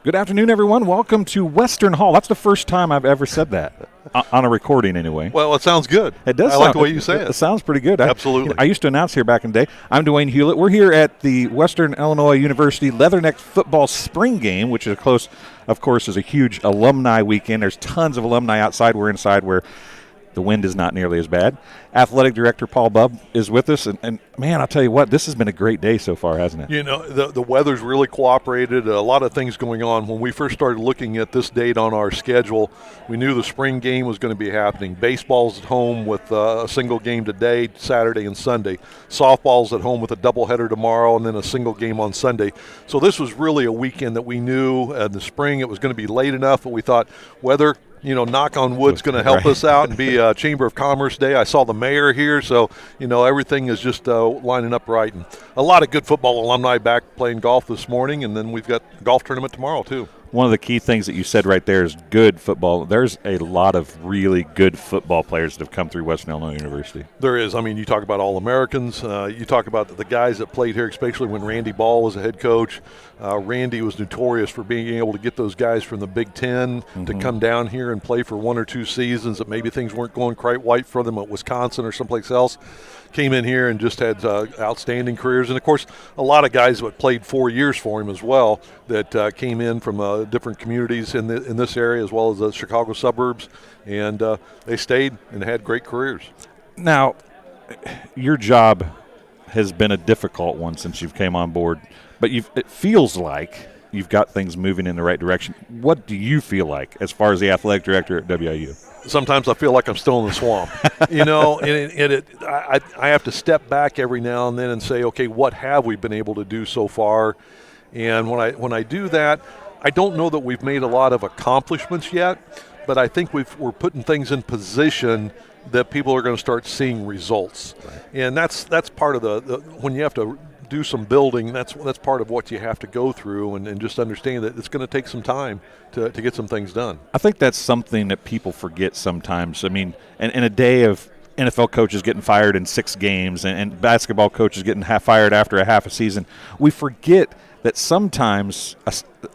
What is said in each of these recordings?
Good afternoon, everyone. Welcome to Western Hall. That's the first time I've ever said that, on a recording anyway. Well, it sounds good. It does. I like the way you say it. It sounds pretty good. Absolutely. I used to announce here back in the day. I'm Dwayne Hulett. We're here at the Western Illinois University Leatherneck football spring game, which is close, of course, is a huge alumni weekend. There's tons of alumni outside. We're inside where the wind is not nearly as bad. Athletic Director Paul Bubb is with us. And man, I'll tell you what, this has been a great day so far, hasn't it? You know, the weather's really cooperated. A lot of things going on. When we first started looking at this date on our schedule, we knew the spring game was going to be happening. Baseball's at home with a single game today, Saturday and Sunday. Softball's at home with a doubleheader tomorrow and then a single game on Sunday. So this was really a weekend that we knew in the spring it was going to be late enough, but we thought weather, knock on wood's going to help us out and be a Chamber of Commerce Day. I saw the mayor here, so, everything is just lining up right. And a lot of good football alumni back playing golf this morning, and then we've got a golf tournament tomorrow, too. One of the key things that you said right there is good football. There's a lot of really good football players that have come through Western Illinois University. There is. I mean, you talk about All-Americans. You talk about the guys that played here, especially when Randy Ball was a head coach. Randy was notorious for being able to get those guys from the Big Ten to come down here and play for 1 or 2 seasons that maybe things weren't going quite right for them at Wisconsin or someplace else. Came in here and just had outstanding careers. And, of course, a lot of guys that played 4 years for him as well that came in from different communities in this area as well as the Chicago suburbs. And they stayed and had great careers. Now, your job has been a difficult one since you've came on board, but it feels like you've got things moving in the right direction. What do you feel like as far as the athletic director at WIU? Sometimes I feel like I'm still in the swamp, I have to step back every now and then and say, okay, what have we been able to do so far? And when I do that, I don't know that we've made a lot of accomplishments yet, but I think we're putting things in position that people are going to start seeing results. Right. And that's part of the when you have to do some building, that's part of what you have to go through and just understand that it's going to take some time to get some things done. I think that's something that people forget sometimes. I mean, in a day of NFL coaches getting fired in 6 games and basketball coaches getting fired after a half a season, we forget that sometimes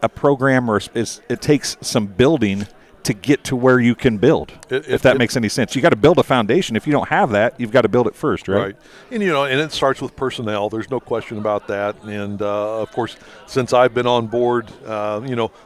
a program it takes some building to get to where you can build, if that makes any sense. You got to build a foundation. If you don't have that, you've got to build it first, right? Right. And, and it starts with personnel. There's no question about that. And, of course, since I've been on board,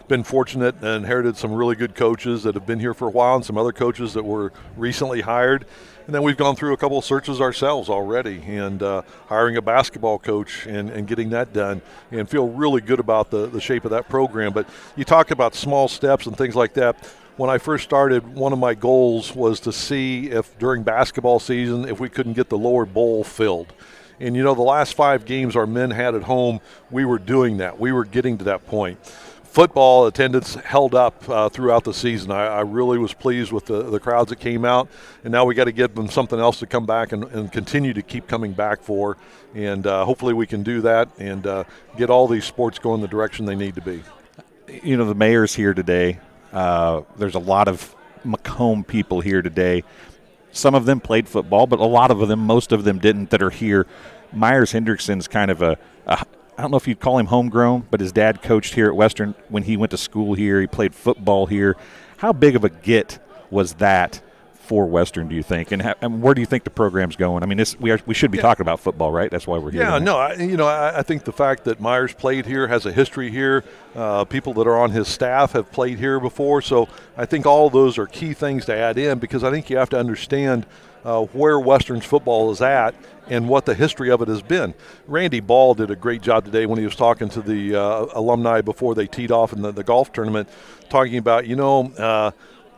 been fortunate and inherited some really good coaches that have been here for a while and some other coaches that were recently hired. And then we've gone through a couple of searches ourselves already and hiring a basketball coach and getting that done and feel really good about the shape of that program. But you talk about small steps and things like that. When I first started, one of my goals was to see if during basketball season, if we couldn't get the lower bowl filled. And, the last 5 games our men had at home, we were doing that. We were getting to that point. Football attendance held up throughout the season. I really was pleased with the crowds that came out, and now we got to give them something else to come back and continue to keep coming back for, and hopefully we can do that and get all these sports going the direction they need to be. The mayor's here today. There's a lot of Macomb people here today. Some of them played football, but a lot of them, most of them didn't, that are here. Myers Hendrickson's kind of I don't know if you'd call him homegrown, but his dad coached here at Western when he went to school here. He played football here. How big of a get was that for Western, do you think? And where do you think the program's going? I mean, we should be talking about football, right? That's why we're here. Yeah, no, I think the fact that Myers played here, has a history here, people that are on his staff have played here before. So I think all of those are key things to add in because I think you have to understand where Western's football is at and what the history of it has been. Randy Ball did a great job today when he was talking to the alumni before they teed off in the golf tournament, talking about,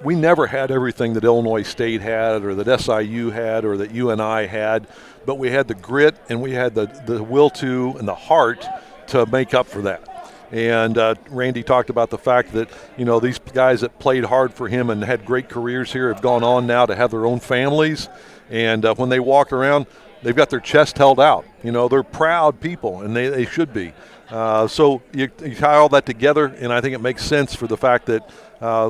we never had everything that Illinois State had or that SIU had or that UNI had, but we had the grit and we had the will to and the heart to make up for that. And Randy talked about the fact that, these guys that played hard for him and had great careers here have gone on now to have their own families. And when they walk around, they've got their chest held out. They're proud people, and they should be. So you tie all that together, and I think it makes sense for the fact that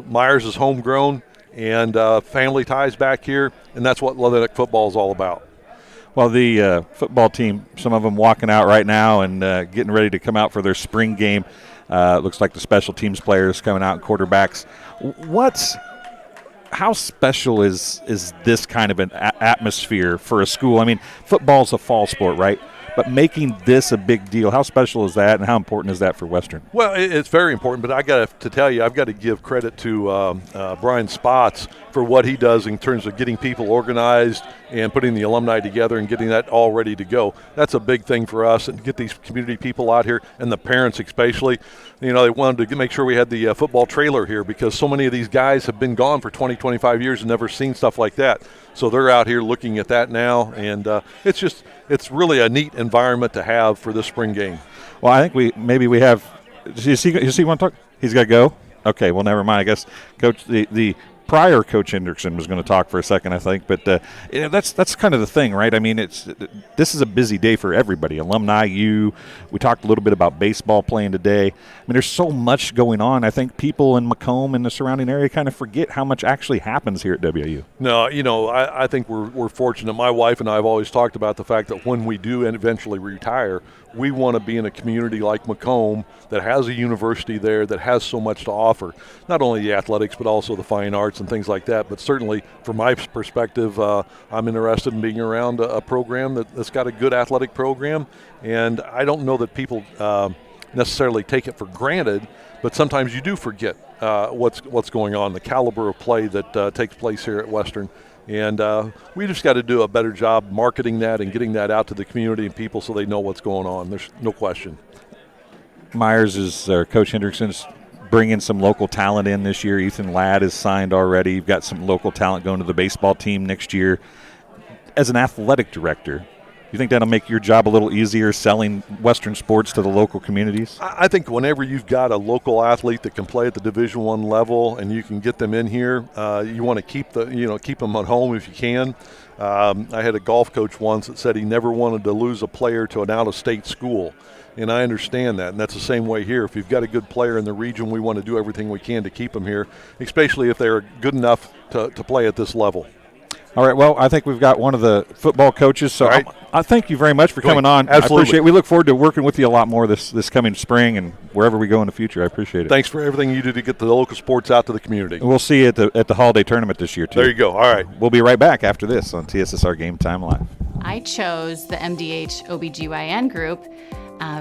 Myers is homegrown and family ties back here, and that's what Leatherneck football is all about. Well, the football team, some of them walking out right now and getting ready to come out for their spring game. Looks like the special teams players coming out, quarterbacks. How special is this kind of an atmosphere for a school? I mean, football's a fall sport, right? But making this a big deal, how special is that, and how important is that for Western? Well, it's very important, but I got to tell you, I've got to give credit to Brian Spots for what he does in terms of getting people organized and putting the alumni together and getting that all ready to go. That's a big thing for us, and to get these community people out here, and the parents especially. You know, they wanted to make sure we had the football trailer here because so many of these guys have been gone for 20, 25 years and never seen stuff like that. So they're out here looking at that now, and it's really a neat environment to have for this spring game. Well, I think we have. You see want to talk? He's got to go. Okay, well, never mind. I guess Coach the prior Coach Hendrickson was going to talk for a second, I think, but that's kind of the thing, right? I mean, this is a busy day for everybody. Alumni, we talked a little bit about baseball playing today. I mean, there's so much going on. I think people in Macomb and the surrounding area kind of forget how much actually happens here at WIU. No, I think we're fortunate. My wife and I have always talked about the fact that when we do and eventually retire, we want to be in a community like Macomb that has a university there that has so much to offer, not only the athletics but also the fine arts and things like that. But certainly from my perspective, I'm interested in being around a program that's got a good athletic program, and I don't know that people necessarily take it for granted, but sometimes you do forget what's going on, the caliber of play that takes place here at Western. And we just got to do a better job marketing that and getting that out to the community and people so they know what's going on. There's no question. Myers Coach Hendrickson's bringing some local talent in this year. Ethan Ladd is signed already. You've got some local talent going to the baseball team next year. As an athletic director, you think that'll make your job a little easier selling Western sports to the local communities? I think whenever you've got a local athlete that can play at the Division I level and you can get them in here, you want to keep them at home if you can. I had a golf coach once that said he never wanted to lose a player to an out-of-state school, and I understand that, and that's the same way here. If you've got a good player in the region, we want to do everything we can to keep them here, especially if they're good enough to play at this level. All right, well, I think we've got one of the football coaches, so right. I thank you very much for coming on. Absolutely. I appreciate it. We look forward to working with you a lot more this coming spring and wherever we go in the future. I appreciate it. Thanks for everything you do to get the local sports out to the community. And we'll see you at the holiday tournament this year, too. There you go. All right. We'll be right back after this on TSSR Game Time Live. I chose the MDH OBGYN group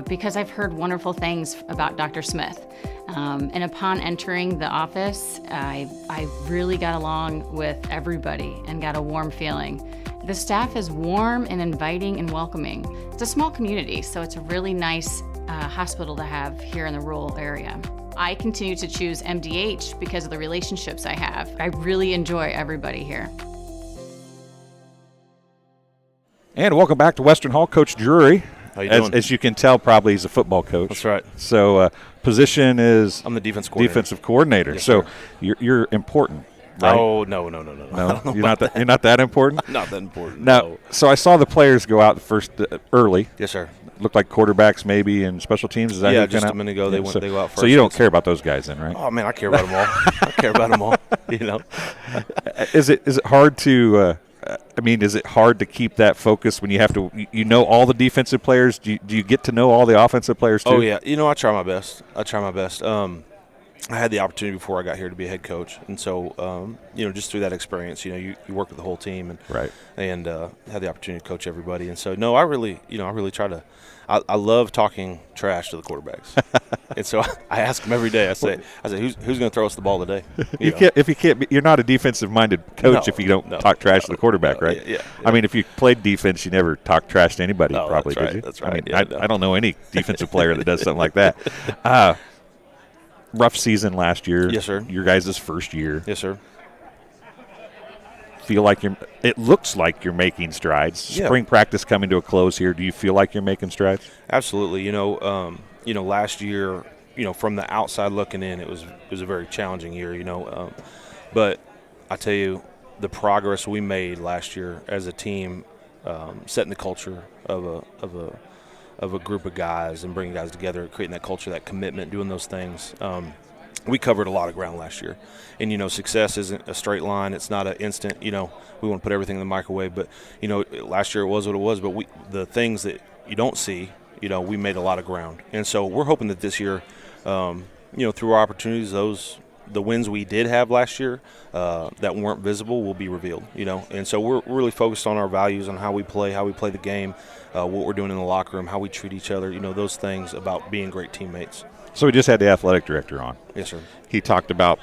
because I've heard wonderful things about Dr. Smith. And upon entering the office, I really got along with everybody and got a warm feeling. The staff is warm and inviting and welcoming. It's a small community, so it's a really nice hospital to have here in the rural area. I continue to choose MDH because of the relationships I have. I really enjoy everybody here. And welcome back to Western Hall, Coach Drury. How you doing? As you can tell, probably he's a football coach. That's right. So position is I'm the defensive coordinator. Yes, so sir. You're important. Right? Oh no! No, you're not that important. I'm not that important. No. So I saw the players go out first early. Yes, sir. Looked like quarterbacks maybe and special teams. Is that yeah, just a minute ago they go out first. So you don't care about those guys then, right? Oh man, I care about them all. I care about them all. You know. Is it hard to? Is it hard to keep that focus when you have to? You know all the defensive players. Do you get to know all the offensive players too? Oh yeah. I try my best. I had the opportunity before I got here to be a head coach, and so just through that experience, you work with the whole team, and right, and had the opportunity to coach everybody. And so no, I really try to. I love talking trash to the quarterbacks, and so I ask them every day. I say, who's going to throw us the ball today? You're not a defensive-minded coach if you don't talk trash to the quarterback, right? Yeah. I mean, if you played defense, you never talk trash to anybody, probably, that's right, did you? That's right. I don't know any defensive player that does something like that. Rough season last year. Yes, sir. Your guys' first year. Yes, sir. Feel like it looks like you're making strides. Yeah. Spring practice coming to a close here. Do you feel like you're making strides? Absolutely. Last year, from the outside looking in, it was a very challenging year. But I tell you, the progress we made last year as a team, setting the culture of a group of guys and bringing guys together, creating that culture, that commitment, doing those things. We covered a lot of ground last year. And, success isn't a straight line. It's not an instant, we want to put everything in the microwave. But, last year it was what it was. But the things that you don't see, we made a lot of ground. And so we're hoping that this year through our opportunities, the wins we did have last year that weren't visible will be revealed, And so we're really focused on our values, on how we play the game, what we're doing in the locker room, how we treat each other, those things about being great teammates. So we just had the athletic director on. Yes, sir. He talked about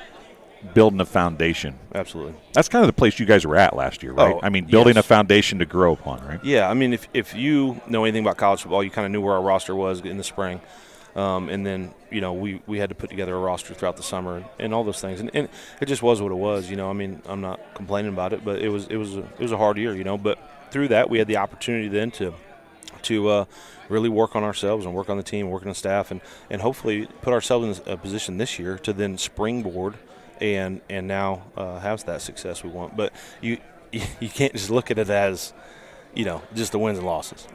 building a foundation. Absolutely. That's kind of the place you guys were at last year, right? Building a foundation to grow upon, right? Yeah, if you know anything about college football, you kind of knew where our roster was in the spring. And then, we had to put together a roster throughout the summer and all those things. And it just was what it was, I'm not complaining about it, but it was a hard year, But through that, we had the opportunity then to really work on ourselves and work on the team, work on the staff, and hopefully put ourselves in a position this year to then springboard and now have that success we want. But you can't just look at it as, just the wins and losses.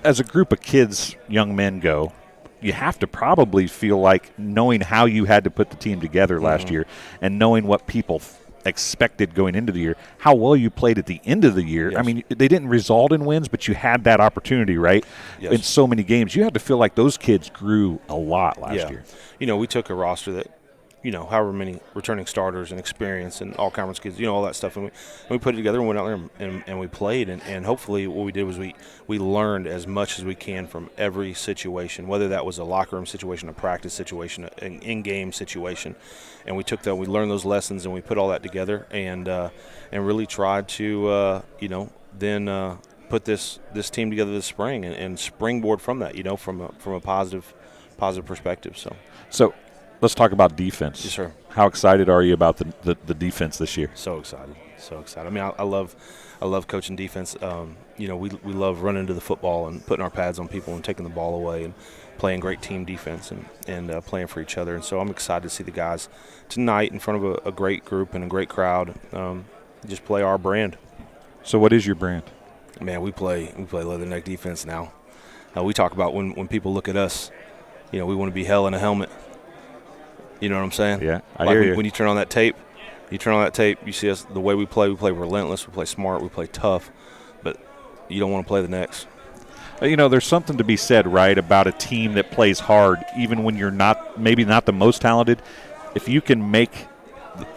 As a group of kids, young men go, you have to probably feel like knowing how you had to put the team together last year and knowing what people expected going into the year, how well you played at the end of the year. Yes. They didn't result in wins, but you had that opportunity, right? Yes. In so many games. You had to feel like those kids grew a lot last year. We took a roster that, however many returning starters and experience and all conference kids, all that stuff. And we put it together and went out there and we played. And hopefully what we did was we learned as much as we can from every situation, whether that was a locker room situation, a practice situation, an in-game situation. And we took that, we learned those lessons, and we put all that together and really tried to, then put this team together this spring and springboard from that, from a positive positive perspective. So let's talk about defense. Yes, sir. How excited are you about the defense this year? So excited. I mean, I love coaching defense. We love running to the football and putting our pads on people and taking the ball away and playing great team defense and playing for each other. And so I'm excited to see the guys tonight in front of a great group and a great crowd just play our brand. So what is your brand? Man, we play Leatherneck defense now. We talk about when people look at us, we want to be hell in a helmet. You know what I'm saying? Yeah, I hear you. When you turn on that tape, you see us, the way we play relentless, we play smart, we play tough, but you don't want to play the next. There's something to be said, right, about a team that plays hard, even when you're maybe not the most talented. If you can make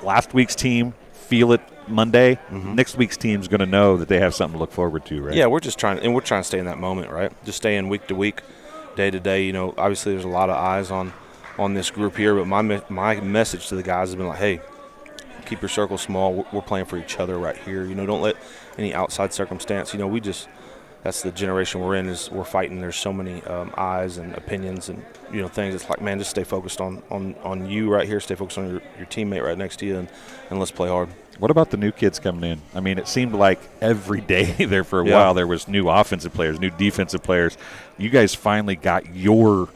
last week's team feel it Monday, next week's team's going to know that they have something to look forward to, right? Yeah, we're trying to stay in that moment, right? Just stay in week to week, day to day. Obviously there's a lot of eyes on this group here, but my message to the guys has been like, hey, keep your circle small. We're playing for each other right here. Don't let any outside circumstance. That's the generation we're in. Is we're fighting. There's so many eyes and opinions and things. It's like, man, just stay focused on you right here. Stay focused on your teammate right next to you, and let's play hard. What about the new kids coming in? I mean, it seemed like every day there for a while there was new offensive players, new defensive players. You guys finally got your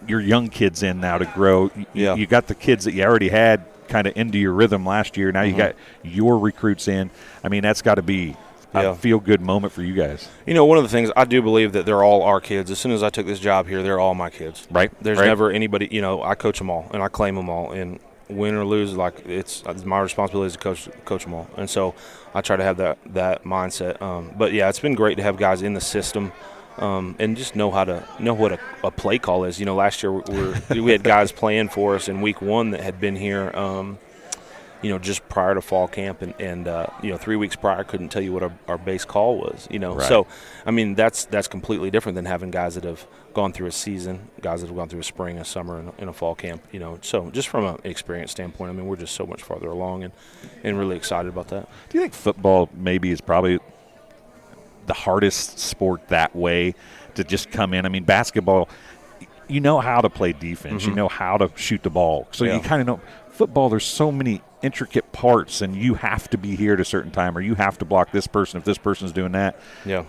young kids in now to grow. You got the kids that you already had kind of into your rhythm last year. Now you got your recruits in. I mean, that's got to be a feel-good moment for you guys. One of the things, I do believe that they're all our kids. As soon as I took this job here, they're all my kids. Right. There's never anybody, I coach them all, and I claim them all. And win or lose, it's my responsibility to coach them all. And so I try to have that mindset. But, yeah, it's been great to have guys in the system. And just know what a play call is. Last year we had guys playing for us in week one that had been here, just prior to fall camp, and 3 weeks prior couldn't tell you what our base call was. Right. So I mean that's completely different than having guys that have gone through a season, guys that have gone through a spring, a summer, and a fall camp. So just from an experience standpoint, I mean we're just so much farther along and really excited about that. Do you think football maybe is probably the hardest sport that way to just come in? I mean, basketball, you know how to play defense. You know how to shoot the ball. So you kind of know. Football, there's so many intricate parts, and you have to be here at a certain time, or you have to block this person if this person's doing that. Yeah.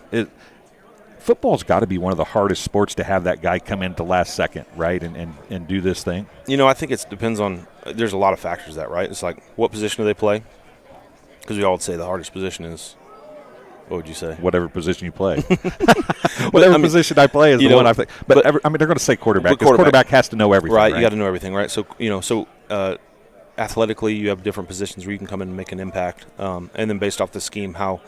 Football's got to be one of the hardest sports to have that guy come in at the last second, right, and do this thing. I think it depends on – there's a lot of factors that, right? It's like what position do they play? Because we all would say the hardest position is – what would you say? Whatever position you play. Position I play is the one I play. But they're going to say quarterback. Because quarterback has to know everything. Right, you got to know everything, right? So, athletically, you have different positions where you can come in and make an impact. And then based off the scheme, how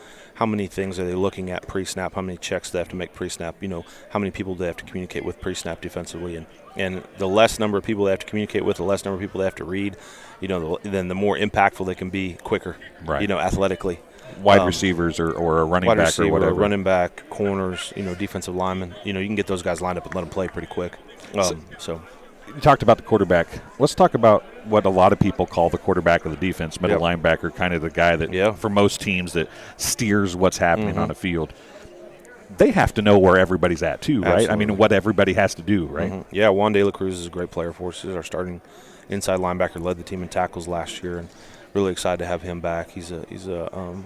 many things are they looking at pre-snap? How many checks do they have to make pre-snap? How many people do they have to communicate with pre-snap defensively? And the less number of people they have to communicate with, the less number of people they have to read, then the more impactful they can be quicker, right. Athletically. Wide receivers or a running wide back receiver, or whatever. Running back, corners, defensive linemen. You can get those guys lined up and let them play pretty quick. So. You talked about the quarterback. Let's talk about what a lot of people call the quarterback of the defense, middle linebacker, kind of the guy that, for most teams, that steers what's happening on the field. They have to know where everybody's at too, right? Absolutely. I mean, what everybody has to do, right? Mm-hmm. Yeah, Juan De La Cruz is a great player for us. He's our starting inside linebacker, led the team in tackles last year, and really excited to have him back. He's a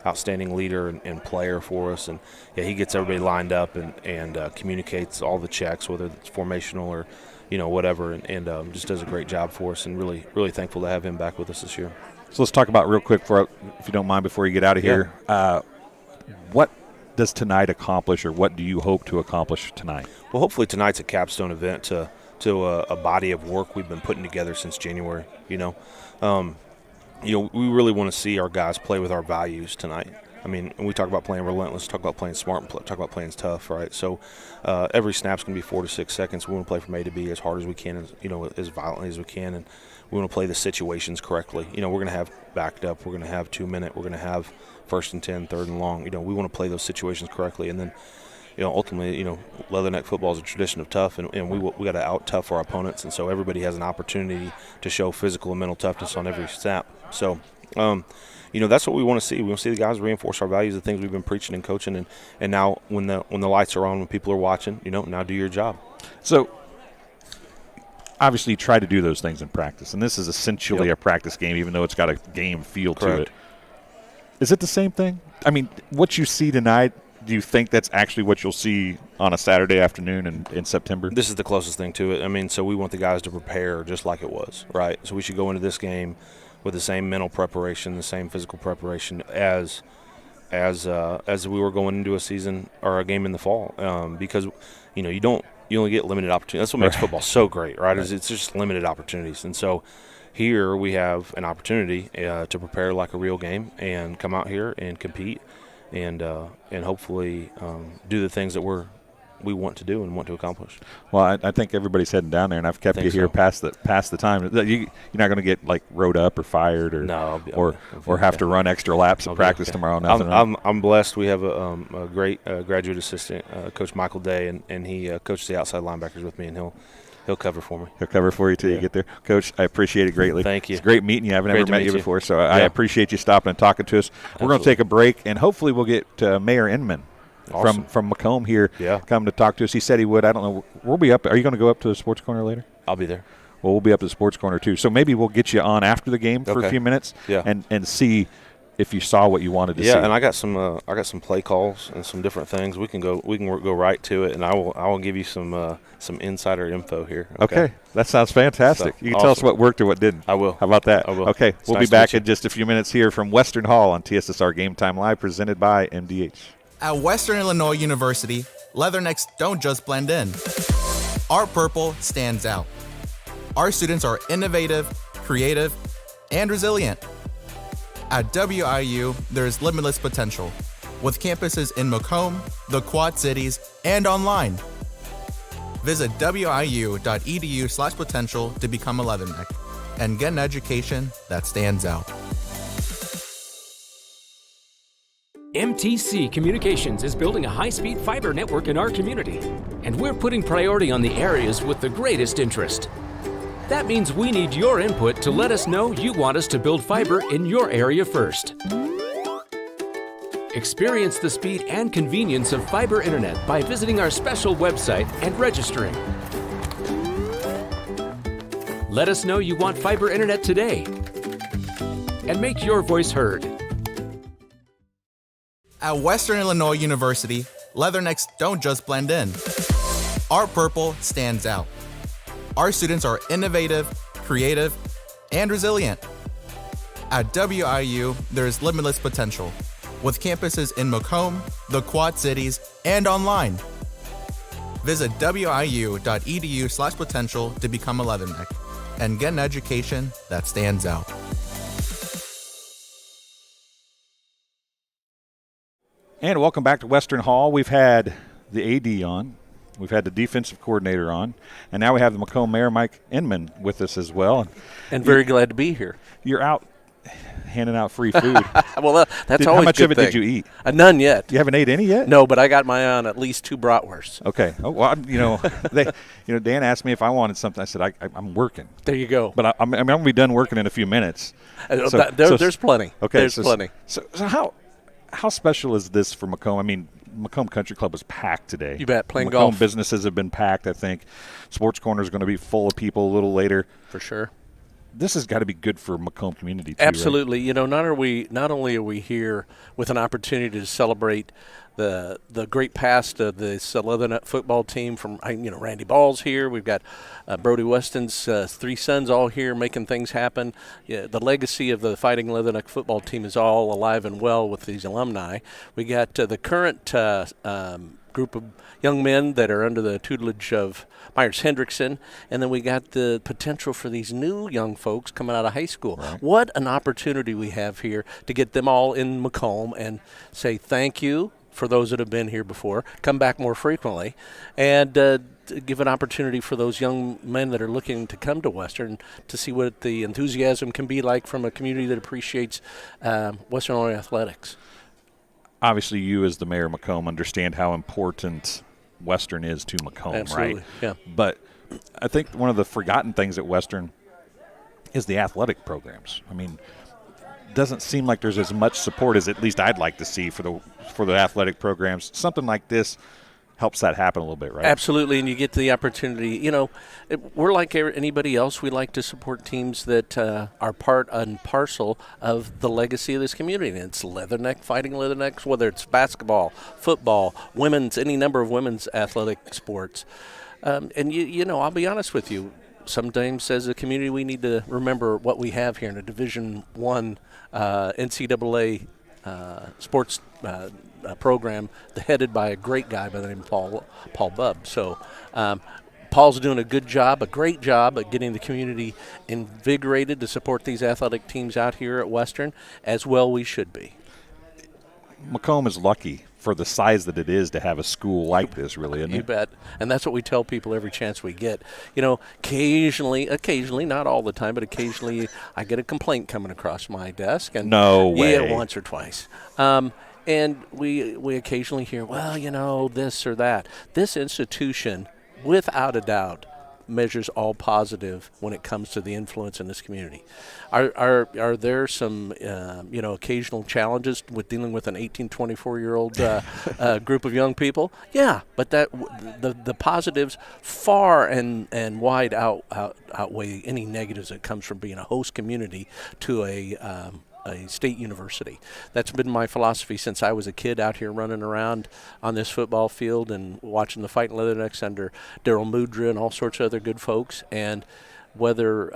outstanding leader and player for us, and he gets everybody lined up and communicates all the checks, whether it's formational or whatever, and just does a great job for us, and really, really thankful to have him back with us this year. So let's talk about real quick, if you don't mind, before you get out of here, what does tonight accomplish, or what do you hope to accomplish tonight? Well, hopefully tonight's a capstone event to a body of work we've been putting together since January. We really want to see our guys play with our values tonight. I mean, we talk about playing relentless, talk about playing smart, and talk about playing tough, right? So every snap's going to be 4 to 6 seconds. We want to play from A to B as hard as we can, as violently as we can, and we want to play the situations correctly. We're going to have backed up, we're going to have 2-minute, we're going to have 1st and 10, 3rd and long. We want to play those situations correctly, and then ultimately, Leatherneck football is a tradition of tough, and we got to out-tough our opponents, and so everybody has an opportunity to show physical and mental toughness on every snap. So, that's what we want to see. We want to see the guys reinforce our values, the things we've been preaching and coaching, and now when the lights are on, when people are watching, now do your job. So, obviously, you try to do those things in practice, and this is essentially a practice game, even though it's got a game feel to it. Is it the same thing? I mean, what you see tonight, do you think that's actually what you'll see on a Saturday afternoon in September? This is the closest thing to it. I mean, so we want the guys to prepare just like it was, right? So we should go into this game with the same mental preparation, the same physical preparation as we were going into a season or a game in the fall, because you only get limited opportunities. That's what makes football so great, right? Is it's just limited opportunities, and so here we have an opportunity to prepare like a real game and come out here and compete and hopefully do the things that we want to do and want to accomplish. Well, I think everybody's heading down there, and I've kept you here past the time. You're not going to get rode up or fired or have to run extra laps of practice tomorrow. Nothing. I'm blessed. We have a great graduate assistant, Coach Michael Day, and he coaches the outside linebackers with me, and he'll cover for me. He'll cover for you till you get there. Coach, I appreciate it greatly. Thank you. It's great meeting you. I've never met you before, so I appreciate you stopping and talking to us. We're going to take a break, and hopefully we'll get Mayor Inman from Macomb here come to talk to us. He said he would. I don't know. We'll be up. Are you going to go up to the Sports Corner later? I'll be there. Well, we'll be up to the Sports Corner too. So maybe we'll get you on after the game for a few minutes and see if you saw what you wanted to see. Yeah, and I got some play calls and some different things. We can go right to it, and I will give you some insider info here. Okay. That sounds fantastic. You can tell us what worked or what didn't. I will. How about that? I will. Okay, It's we'll nice be back to meet in just a few minutes here from Western Hall on TSSR Game Time Live, presented by MDH. At Western Illinois University, Leathernecks don't just blend in. Our purple stands out. Our students are innovative, creative, and resilient. At WIU, there's limitless potential, with campuses in Macomb, the Quad Cities, and online. Visit wiu.edu/potential to become a Leatherneck and get an education that stands out. MTC Communications is building a high-speed fiber network in our community, and we're putting priority on the areas with the greatest interest. That means we need your input to let us know you want us to build fiber in your area first. Experience the speed and convenience of fiber internet by visiting our special website and registering. Let us know you want fiber internet today, and make your voice heard. At Western Illinois University, Leathernecks don't just blend in. Our purple stands out. Our students are innovative, creative, and resilient. At WIU, there's limitless potential, with campuses in Macomb, the Quad Cities, and online. Visit wiu.edu/potential to become a Leatherneck and get an education that stands out. And welcome back to Western Hall. We've had the AD on. We've had the defensive coordinator on. And now we have the Macomb Mayor, Mike Inman, with us as well. And very glad to be here. You're out handing out free food. Well, that's always how much a good of it thing. did you eat? None yet. You haven't ate any yet? No, but I got my eye on at least 2 bratwursts. Okay. Oh, well, Dan asked me if I wanted something. I said, I'm working. There you go. But I'm going to be done working in a few minutes. There's plenty. Okay. There's plenty. So how special is this for Macomb? I mean, Macomb Country Club was packed today. You bet. Playing Macomb golf. businesses have been packed, I think. Sports Corner is going to be full of people a little later. For sure. This has got to be good for Macomb community, too. Absolutely. Right? You know, not only are we here with an opportunity to celebrate the great past of the Leatherneck football team from, Randy Ball's here. We've got Brody Weston's 3 sons all here making things happen. Yeah, the legacy of the Fighting Leatherneck football team is all alive and well with these alumni. We got the current group of young men that are under the tutelage of Myers Hendrickson, and then we got the potential for these new young folks coming out of high school. Right. What an opportunity we have here to get them all in Macomb and say thank you for those that have been here before, come back more frequently, and give an opportunity for those young men that are looking to come to Western to see what the enthusiasm can be like from a community that appreciates Western Illinois athletics. Obviously, you as the mayor of Macomb understand how important Western is to Macomb, Absolutely. right? Yeah. But I think one of the forgotten things at Western is the athletic programs. I mean, doesn't seem like there's as much support as at least I'd like to see for the athletic programs. Something like this helps that happen a little bit, right? Absolutely, and you get the opportunity. We're like anybody else. We like to support teams that are part and parcel of the legacy of this community. And it's Leatherneck, Fighting Leathernecks, whether it's basketball, football, women's, any number of women's athletic sports. And I'll be honest with you. Sometimes as a community we need to remember what we have here in a Division I NCAA sports program headed by a great guy by the name of Paul Bubb. So Paul's doing a great job at getting the community invigorated to support these athletic teams out here at Western, as well we should be. Macomb is lucky for the size that it is to have a school like this, really, isn't it? You bet. And that's what we tell people every chance we get. Occasionally, not all the time, but occasionally I get a complaint coming across my desk. And no way. Yeah, once or twice. And we occasionally hear, this or that. This institution, without a doubt, measures all positive when it comes to the influence in this community. Are there some occasional challenges with dealing with an 18, 24-year-old group of young people? Yeah, but the positives far and wide outweigh any negatives that comes from being a host community to a state university. That's been my philosophy since I was a kid out here running around on this football field and watching the Fighting Leathernecks under Daryl Mudra and all sorts of other good folks. And whether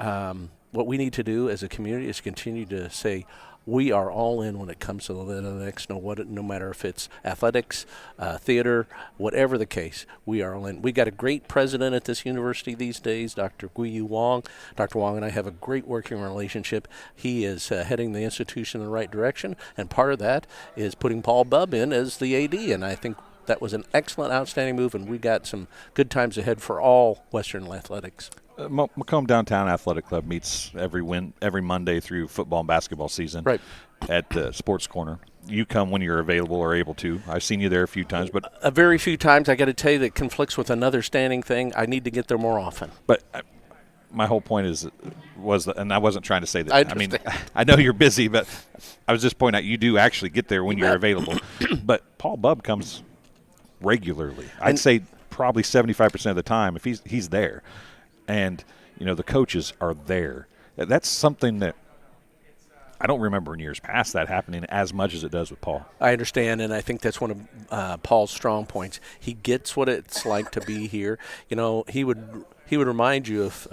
what we need to do as a community is continue to say we are all in when it comes to the Leathernecks, no matter if it's athletics, theater, whatever the case, we are all in. We got a great president at this university these days, Dr. WIU Wong. Dr. Wong and I have a great working relationship. He is heading the institution in the right direction, and part of that is putting Paul Bubb in as the AD, and I think that was an excellent, outstanding move, and we got some good times ahead for all Western athletics. Macomb Downtown Athletic Club meets every Monday through football and basketball season at the Sports Corner. You come when you're available or able to. I've seen you there a few times, but a very few times. I got to tell you that conflicts with another standing thing. I need to get there more often. But my whole point and I wasn't trying to say that. I mean, I know you're busy, but I was just pointing out you do actually get there when you're available. But Paul Bubb comes regularly. I'd say probably 75% of the time if he's there. And, the coaches are there. That's something that I don't remember in years past that happening as much as it does with Paul. I understand, and I think that's one of Paul's strong points. He gets what it's like to be here. He would remind you if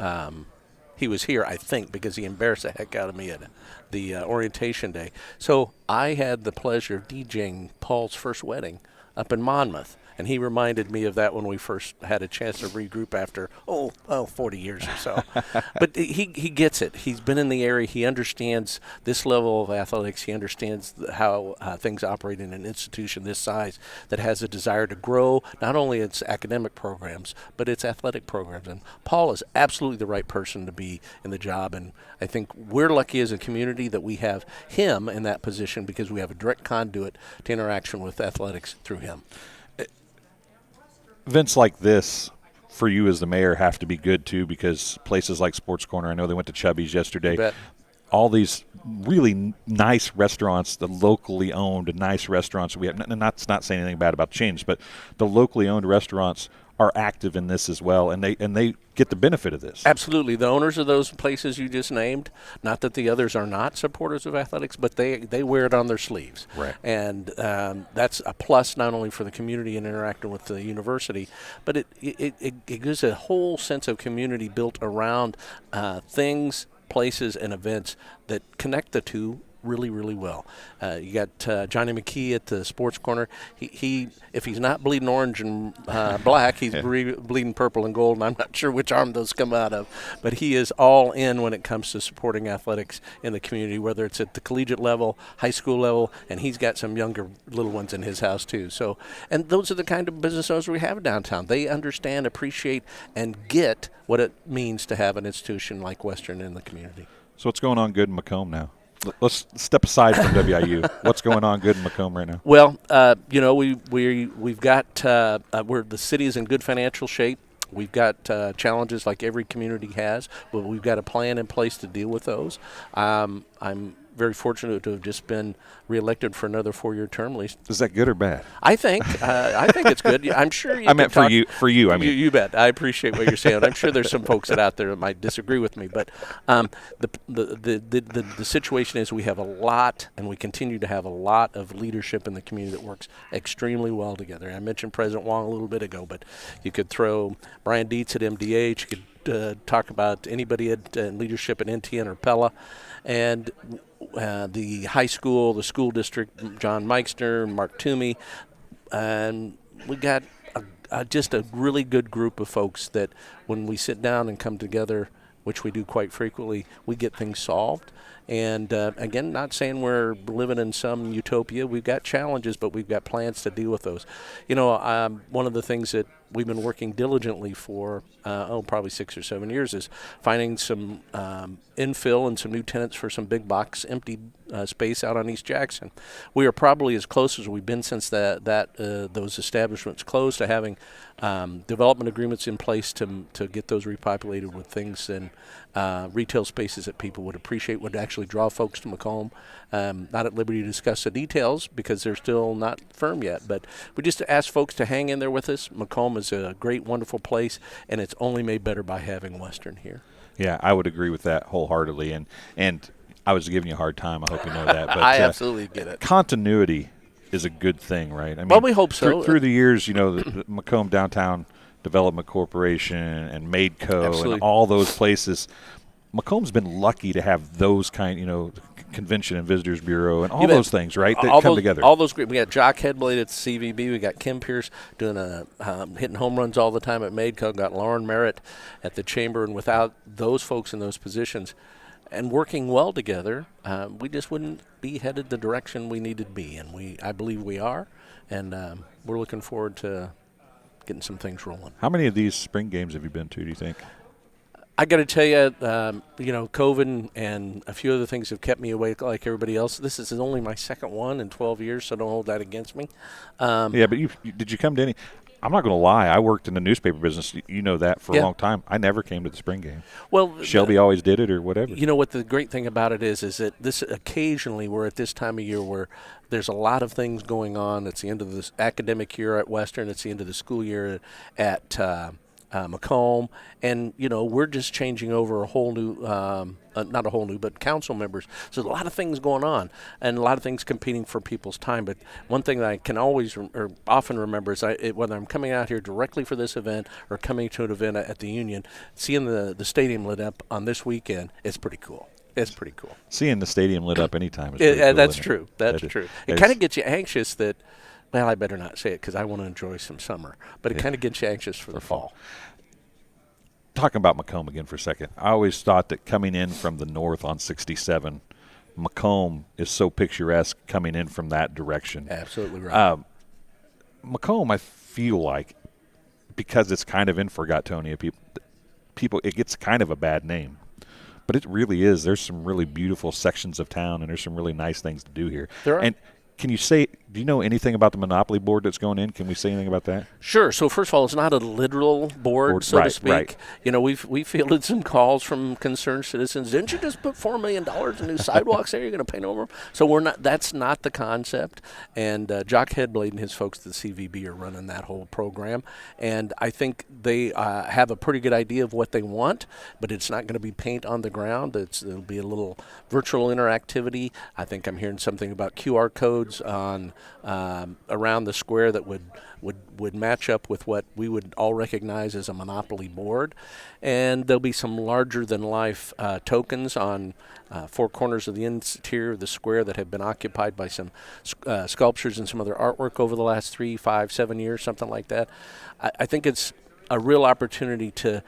he was here, I think, because he embarrassed the heck out of me at the orientation day. So I had the pleasure of DJing Paul's first wedding up in Monmouth. And he reminded me of that when we first had a chance to regroup after 40 years or so. But he gets it. He's been in the area. He understands this level of athletics. He understands how things operate in an institution this size that has a desire to grow not only its academic programs but its athletic programs. And Paul is absolutely the right person to be in the job. And I think we're lucky as a community that we have him in that position because we have a direct conduit to interaction with athletics through him. Events like this for you as the mayor have to be good too, because places like Sports Corner, I know they went to Chubby's yesterday. You bet. All these really nice restaurants, the locally owned nice restaurants we have, not saying anything bad about chains, but the locally owned restaurants are active in this as well, and they get the benefit of this. Absolutely. The owners of those places you just named, not that the others are not supporters of athletics, but they wear it on their sleeves. Right. And that's a plus not only for the community and interacting with the university, but it gives a whole sense of community built around things, places, and events that connect the two really, really well. You got Johnny McKee at the Sports Corner. He if he's not bleeding orange and black, he's bleeding purple and gold, and I'm not sure which arm those come out of. But he is all in when it comes to supporting athletics in the community, whether it's at the collegiate level, high school level, and he's got some younger little ones in his house too. So, and those are the kind of business owners we have downtown. They understand, appreciate, and get what it means to have an institution like Western in the community. So what's going on good in Macomb now? Let's step aside from WIU. What's going on good in Macomb right now? Well, we've got the city is in good financial shape. We've got challenges like every community has, but we've got a plan in place to deal with those. I'm very fortunate to have just been reelected for another 4-year term at least. Is that good or bad? I think it's good. I'm sure you. I meant for you. I mean, you bet. I appreciate what you're saying. I'm sure there's some folks out there that might disagree with me, but the situation is we have a lot, and we continue to have a lot of leadership in the community that works extremely well together. I mentioned President Wong a little bit ago, but you could throw Brian Dietz at MDH. You could talk about anybody at leadership at NTN or Pella, and the high school, the school district, John Meixner, Mark Toomey, and we got just a really good group of folks that when we sit down and come together, which we do quite frequently, we get things solved. And again, not saying we're living in some utopia. We've got challenges, but we've got plans to deal with those. You know, one of the things that we've been working diligently for, probably 6 or 7 years, is finding some infill and some new tenants for some big box empty space out on East Jackson. We are probably as close as we've been since those establishments closed to having development agreements in place to get those repopulated with things and retail spaces that people would appreciate, would actually draw folks to Macomb. Not at liberty to discuss the details because they're still not firm yet, but we just ask folks to hang in there with us. Macomb is a great, wonderful place, and it's only made better by having Western here. Yeah, I would agree with that wholeheartedly, and I was giving you a hard time. I hope you know that. But I absolutely get it. Continuity is a good thing, right? I mean, well, we hope so. Through the years, you know, the Macomb Downtown Development Corporation and Maidco Absolutely. and all those places, Macomb's been lucky to have those kind, you know, Convention and Visitors Bureau and all those things, right, that come together. All those great. We got Jock Headblade at the CVB. We got Kim Pierce doing hitting home runs all the time at Maidco. Got Lauren Merritt at the Chamber. And without those folks in those positions and working well together, we just wouldn't be headed the direction we needed to be. And I believe we are. And we're looking forward to getting some things rolling. How many of these spring games have you been to, do you think? I got to tell you, COVID and a few other things have kept me awake like everybody else. This is only my second one in 12 years, so don't hold that against me. Yeah, but did you come to any? I'm not going to lie. I worked in the newspaper business. You know that for a long time. I never came to the spring game. Well, Shelby always did it or whatever. You know what the great thing about it is that this occasionally we're at this time of year where there's a lot of things going on. It's the end of this academic year at Western. It's the end of the school year at Macomb, and we're just changing over a whole new, not a whole new, but council members. So there's a lot of things going on, and a lot of things competing for people's time. But one thing that I can always or often remember is whether I'm coming out here directly for this event or coming to an event at the Union, seeing the stadium lit up on this weekend, it's pretty cool. It's pretty cool. Seeing the stadium lit up anytime is pretty cool. That's true. That's true. It kind of gets you anxious that Well, I better not say it because I want to enjoy some summer. But it kind of gets you anxious for the fall. Talking about Macomb again for a second, I always thought that coming in from the north on 67, Macomb is so picturesque coming in from that direction. Absolutely right. Macomb, I feel like, because it's kind of in Forgotonia, people, it gets kind of a bad name. But it really is. There's some really beautiful sections of town, and there's some really nice things to do here. There are. And do you know anything about the Monopoly board that's going in? Can we say anything about that? Sure. So first of all, it's not a literal board, so to speak. Right. You know, we fielded some calls from concerned citizens. Didn't you just put $4 million in new sidewalks there? You're going to paint over them? So we're not. That's not the concept. And Jock Headblade and his folks at the CVB are running that whole program. And I think they have a pretty good idea of what they want, but it's not going to be paint on the ground. It'll be a little virtual interactivity. I think I'm hearing something about QR codes on around the square that would match up with what we would all recognize as a Monopoly board. And there'll be some larger-than-life tokens on four corners of the interior of the square that have been occupied by some sculptures and some other artwork over the last 3, 5, 7 years, something like that. I think it's a real opportunity to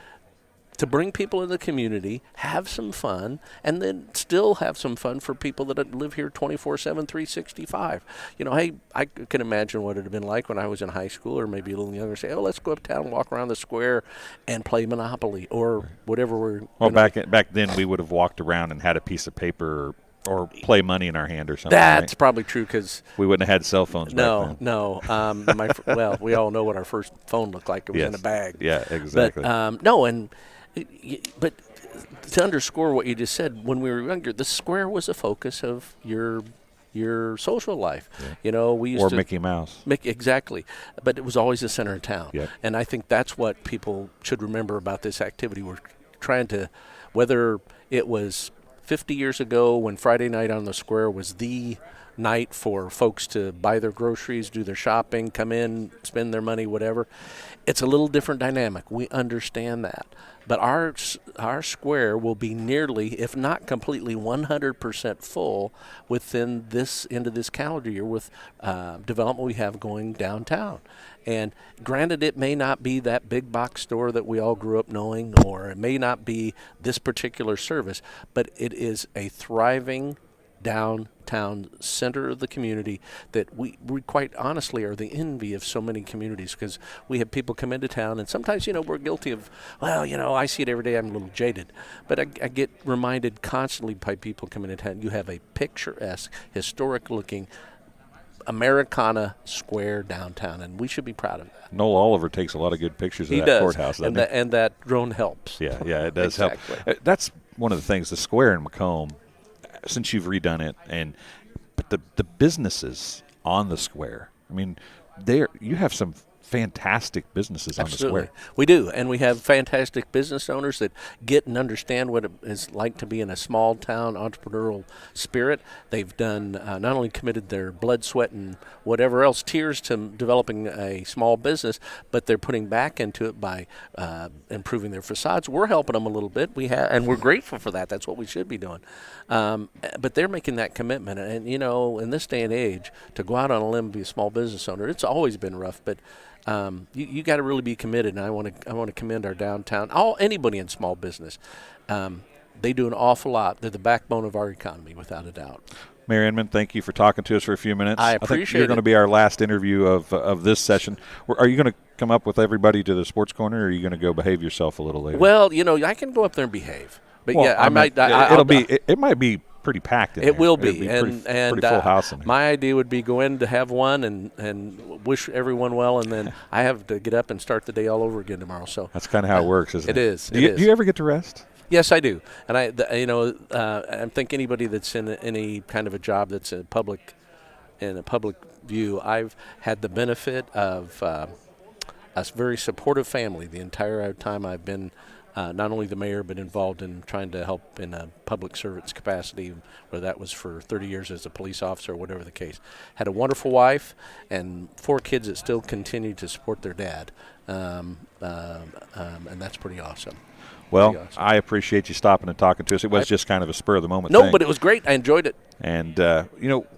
bring people in the community, have some fun, and then still have some fun for people that live here 24/7, 365. You know, hey, I can imagine what it would have been like when I was in high school or maybe a little younger, say, oh, let's go uptown, walk around the square, and play Monopoly or whatever we're Well, back then we would have walked around and had a piece of paper or play money in our hand or something. That's right? probably true because we wouldn't have had cell phones back then. No. Well, we all know what our first phone looked like. It was in a bag. Yeah, exactly. But to underscore what you just said, when we were younger, the square was a focus of your social life. Yeah. You know, we used or to Mickey Mouse. Exactly, but it was always the center of town. Yep. And I think that's what people should remember about this activity. We're trying to, whether it was 50 years ago when Friday night on the square was the night for folks to buy their groceries, do their shopping, come in, spend their money, whatever. It's a little different dynamic. We understand that. But our square will be nearly, if not completely, 100% full within this end of this calendar year with development we have going downtown. And granted, it may not be that big box store that we all grew up knowing, or it may not be this particular service, but it is a thriving downtown center of the community that we quite honestly are the envy of so many communities, because we have people come into town and sometimes, you know, we're guilty of, well, you know, I see it every day, I'm a little jaded. But I get reminded constantly by people coming into town, you have a picturesque, historic looking Americana square downtown, and we should be proud of that. Noel Oliver takes a lot of good pictures of that courthouse, doesn't he? And that drone helps. Yeah, it does exactly. help. That's one of the things, the square in Macomb, since you've redone it, but the businesses on the square, I mean, you have some fantastic businesses Absolutely. On the square. We do, and we have fantastic business owners that get and understand what it is like to be in a small town entrepreneurial spirit. They've done not only committed their blood, sweat, and whatever else tears to developing a small business, but they're putting back into it by improving their facades. We're helping them a little bit. And we're grateful for that. That's what we should be doing. But they're making that commitment, and you know, in this day and age, to go out on a limb and be a small business owner, it's always been rough, but you got to really be committed, and I want to commend our downtown. Anybody in small business, they do an awful lot. They're the backbone of our economy, without a doubt. Mayor Inman, thank you for talking to us for a few minutes. I appreciate it. I think you're going to be our last interview of this session. Are you going to come up with everybody to the sports corner, or are you going to go behave yourself a little later? Well, you know, I can go up there and behave, but it might be pretty packed in there. It will be, pretty full house in here. My idea would be go in to have one and wish everyone well, and then I have to get up and start the day all over again tomorrow. So that's kind of how it works, isn't it? It is. Do you ever get to rest? Yes, I do, and I think anybody that's in any kind of a job that's in a public view, I've had the benefit of a very supportive family the entire time I've been. Not only the mayor, but involved in trying to help in a public servant's capacity, whether that was for 30 years as a police officer or whatever the case. Had a wonderful wife and 4 kids that still continue to support their dad, and that's pretty awesome. Well, Pretty awesome. I appreciate you stopping and talking to us. It was just kind of a spur of the moment No, thing. but it was great. I enjoyed it. And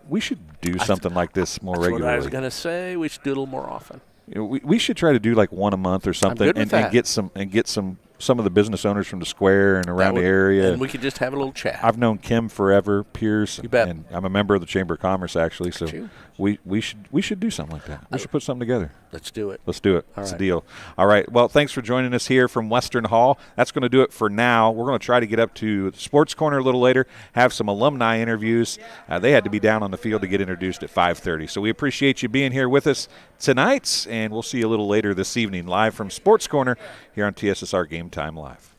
we should do something like this more That's regularly. what I was going to say. We should do it a little more often. We should try to do like one a month or something, good with that. and get some of the business owners from the square and around the area. And we could just have a little chat. I've known Kim forever, Pierce. You bet. And I'm a member of the Chamber of Commerce actually. So you. we should do something like that. We should put something together. Let's do it. Let's do it. All It's a right. deal. All right. Well, thanks for joining us here from Western Hall. That's going to do it for now. We're going to try to get up to the Sports Corner a little later, have some alumni interviews. They had to be down on the field to get introduced at 5:30. So we appreciate you being here with us tonight, and we'll see you a little later this evening live from Sports Corner here on TSSR Game Time Live.